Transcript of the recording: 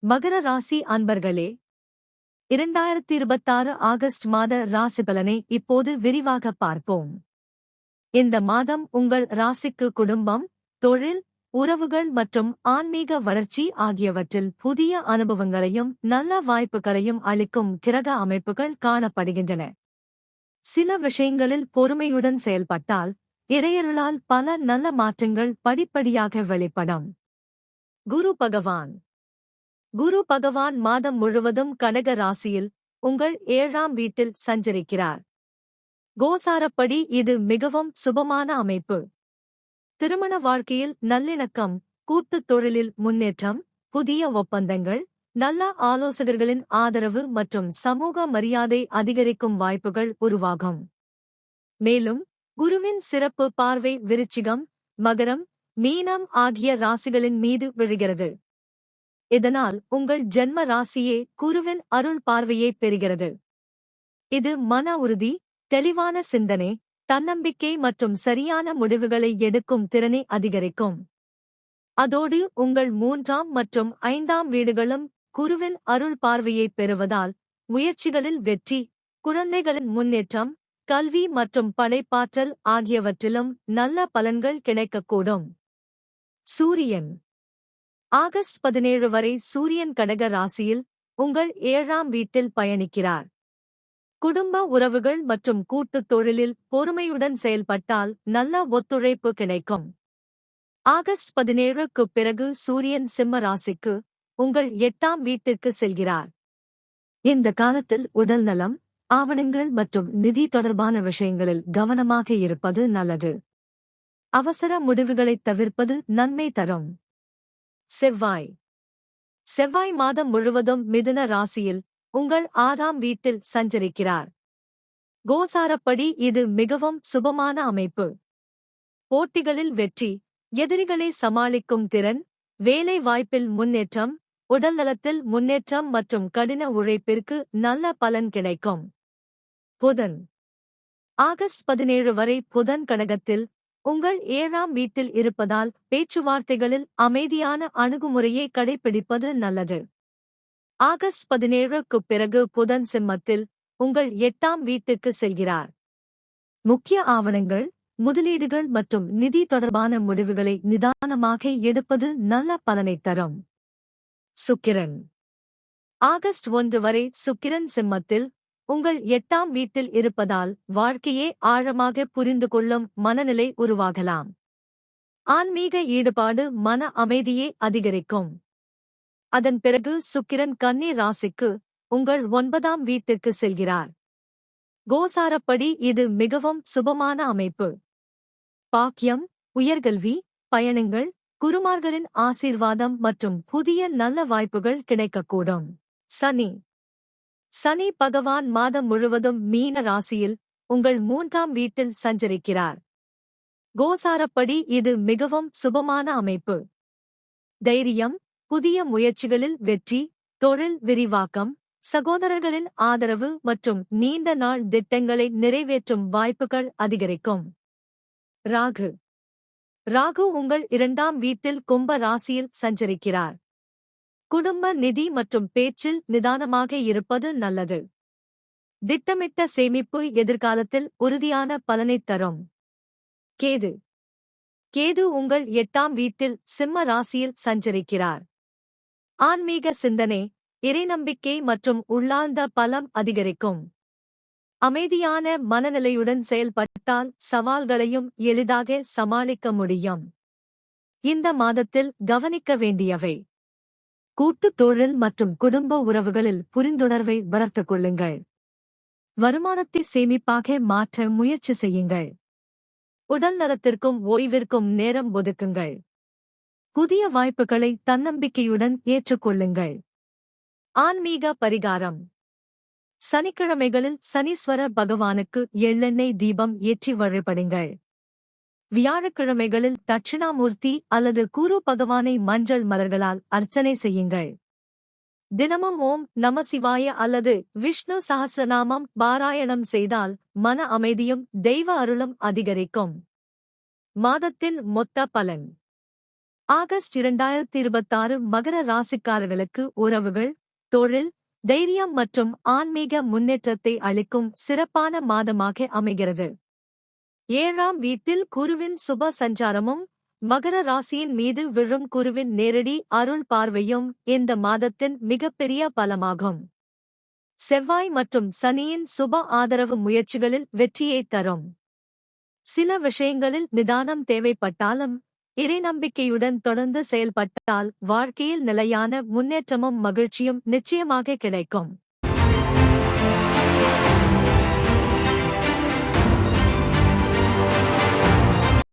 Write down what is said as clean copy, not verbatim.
மகர ராசி அன்பர்களே, 2026 ஆகஸ்ட் மாத ராசி பலனை இப்போது விரிவாக பார்ப்போம். இந்த மாதம் உங்கள் ராசிக்கு குடும்பம், தொழில், உறவுகள் மற்றும் ஆன்மீக வளர்ச்சி ஆகியவற்றில் புதிய அனுபவங்களையும் நல்ல வாய்ப்புகளையும் அளிக்கும் கிரக அமைப்புகள் காணப்படுகின்றன. சில விஷயங்களில் பொறுமையுடன் செயல்பட்டால் இறையருளால் பல நல்ல மாற்றங்கள் படிப்படியாக வெளிப்படும். குரு பகவான் மாதம் முழுவதும் கடக ராசியில் உங்கள் 7ஆம் வீட்டில் சஞ்சரிக்கிறார். கோசாரப்படி இது மிகவும் சுபமான அமைப்பு. திருமண வாழ்க்கையில் நல்லிணக்கம், கூட்டுத் தொழிலில் முன்னேற்றம், புதிய ஒப்பந்தங்கள், நல்ல ஆலோசகர்களின் ஆதரவு மற்றும் சமூக மரியாதை அதிகரிக்கும் வாய்ப்புகள் உருவாகும். மேலும் குருவின் சிறப்பு பார்வை விருச்சிகம், மகரம், மீனம் ஆகிய ராசிகளின் மீது விழுகிறது. இதனால் உங்கள் ஜென்ம ராசியே குருவின் அருள் பார்வையை பெறுகிறது. இது மன உறுதி, தெளிவான சிந்தனை, தன்னம்பிக்கை மற்றும் சரியான முடிவுகளை எடுக்கும் திறனை அதிகரிக்கும். அதோடு உங்கள் 3ஆம் மற்றும் 5ஆம் வீடுகளும் குருவின் அருள் பார்வையை பெறுவதால் முயற்சிகளில் வெற்றி, குழந்தைகளின் முன்னேற்றம், கல்வி மற்றும் படைப்பாற்றல் ஆகியவற்றிலும் நல்ல பலன்கள் கிடைக்கக்கூடும். சூரியன் ஆகஸ்ட் 17 வரை சூரியன் கடக ராசியில் உங்கள் 7ஆம் வீட்டில் பயணிக்கிறார். குடும்ப உறவுகள் மற்றும் கூட்டுத் தொழிலில் பொறுமையுடன் செயல்பட்டால் நல்ல ஒத்துழைப்பு கிடைக்கும். ஆகஸ்ட் 17க்கு பிறகு சூரியன் சிம்ம ராசிக்கு உங்கள் 8ஆம் வீட்டிற்கு செல்கிறார். இந்த காலத்தில் உடல்நலம், ஆவணங்கள் மற்றும் நிதி தொடர்பான விஷயங்களில் கவனமாக இருப்பது நல்லது. அவசர முடிவுகளைத் தவிர்ப்பது நன்மை தரும். செவ்வாய் மாதம் முழுவதும் மிதுன ராசியில் உங்கள் 6ஆம் வீட்டில் சஞ்சரிக்கிறார். கோசாரப்படி இது மிகவும் சுபமான அமைப்பு. போட்டிகளில் வெற்றி, எதிரிகளை சமாளிக்கும் திறன், வேலை வாய்ப்பில் முன்னேற்றம், உடல்நலத்தில் முன்னேற்றம் மற்றும் கடின உழைப்பிற்கு நல்ல பலன் கிடைக்கும். புதன் ஆகஸ்ட் 17 வரை புதன் கடகத்தில் உங்கள் 7ஆம் வீட்டில் இருப்பதால் பேச்சுவார்த்தைகளில் அமைதியான அணுகுமுறையை கடைப்பிடிப்பது நல்லது. ஆகஸ்ட் 17க்கு பிறகு புதன் சிம்மத்தில் உங்கள் 8ஆம் வீட்டுக்கு செல்கிறார். முக்கிய ஆவணங்கள், முதலீடுகள் மற்றும் நிதி தொடர்பான முடிவுகளை நிதானமாக எடுப்பது நல்ல பலனைத் தரும். சுக்கிரன் ஆகஸ்ட் 1 வரை சுக்கிரன் சிம்மத்தில் உங்கள் 8ஆம் வீட்டில் இருப்பதால் வாழ்க்கையை ஆழமாக புரிந்து கொள்ளும் மனநிலை உருவாகலாம். ஆன்மீக ஈடுபாடு மன அமைதியை அதிகரிக்கும். அதன் பிறகு சுக்கிரன் கன்னி ராசிக்கு உங்கள் 9ஆம் வீட்டிற்கு செல்கிறார். கோசாரப்படி இது மிகவும் சுபமான அமைப்பு. பாக்கியம், உயர்கல்வி, பயணங்கள், குருமார்களின் ஆசீர்வாதம் மற்றும் புதிய நல்ல வாய்ப்புகள் கிடைக்கக்கூடும். சனி பகவான் மாதம் முழுவதும் மீன ராசியில் உங்கள் 3ஆம் வீட்டில் சஞ்சரிக்கிறார். கோசாரப்படி இது மிகவும் சுபமான அமைப்பு. தைரியம், புதிய முயற்சிகளில் வெற்றி, தொழில் விரிவாக்கம், சகோதரர்களின் ஆதரவு மற்றும் நீண்ட நாள் திட்டங்களை நிறைவேற்றும் வாய்ப்புகள் அதிகரிக்கும். ராகு உங்கள் 2ஆம் வீட்டில் கும்ப ராசியில் சஞ்சரிக்கிறார். குடும்ப நிதி மற்றும் பேச்சில் நிதானமாக இருப்பது நல்லது. திட்டமிட்ட சேமிப்பு எதிர்காலத்தில் உறுதியான பலனைத் தரும். கேது உங்கள் 8ஆம் வீட்டில் சிம்ம ராசியில் சஞ்சரிக்கிறார். ஆன்மீக சிந்தனை, இறைநம்பிக்கை மற்றும் உள்ளார்ந்த பலம் அதிகரிக்கும். அமைதியான மனநிலையுடன் செயல்பட்டால் சவால்களையும் எளிதாக சமாளிக்க முடியும். இந்த மாதத்தில் கவனிக்க வேண்டியவை: கூட்டுத் தொழில் மற்றும் குடும்ப உறவுகளில் புரிந்துணர்வை வளர்த்துக் கொள்ளுங்கள். வருமானத்தை சேமிப்பாக மாற்ற முயற்சி செய்யுங்கள். உடல் நலத்திற்கும் ஓய்விற்கும் நேரம் ஒதுக்குங்கள். புதிய வாய்ப்புகளை தன்னம்பிக்கையுடன் ஏற்றுக்கொள்ளுங்கள். ஆன்மீக பரிகாரம்: சனிக்கிழமைகளில் சனீஸ்வர பகவானுக்கு எள்ளெண்ணெய் தீபம் ஏற்றி வழிபடுங்கள். வியாழக்கிழமைகளில் தட்சிணாமூர்த்தி அல்லது குரு பகவானை மஞ்சள் மலர்களால் அர்ச்சனை செய்யுங்கள். தினமும் ஓம் நம சிவாய அல்லது விஷ்ணு சஹஸ்ரநாமம் பாராயணம் செய்தால் மன அமைதியும் தெய்வ அருளும் அதிகரிக்கும். மாதத்தின் மொத்த பலன்: ஆகஸ்ட் 2026 மகர ராசிக்காரர்களுக்கு உறவுகள், தொழில், தைரியம் மற்றும் ஆன்மீக முன்னேற்றத்தை அளிக்கும் சிறப்பான மாதமாக அமைகிறது. 7ஆம் வீட்டில் குருவின் சுப சஞ்சாரமும் மகர ராசியின் மீது விழும் குருவின் நேரடி அருள் பார்வையும் இந்த மாதத்தின் மிகப்பெரிய பலமாகும். செவ்வாய் மற்றும் சனியின் சுப ஆதரவு முயற்சிகளில் வெற்றியை தரும். சில விஷயங்களில் நிதானம் தேவைப்பட்டாலும் இறைநம்பிக்கையுடன் தொடர்ந்து செயல்பட்டால் வாழ்க்கையில் நிலையான முன்னேற்றமும் மகிழ்ச்சியும் நிச்சயமாக கிடைக்கும்.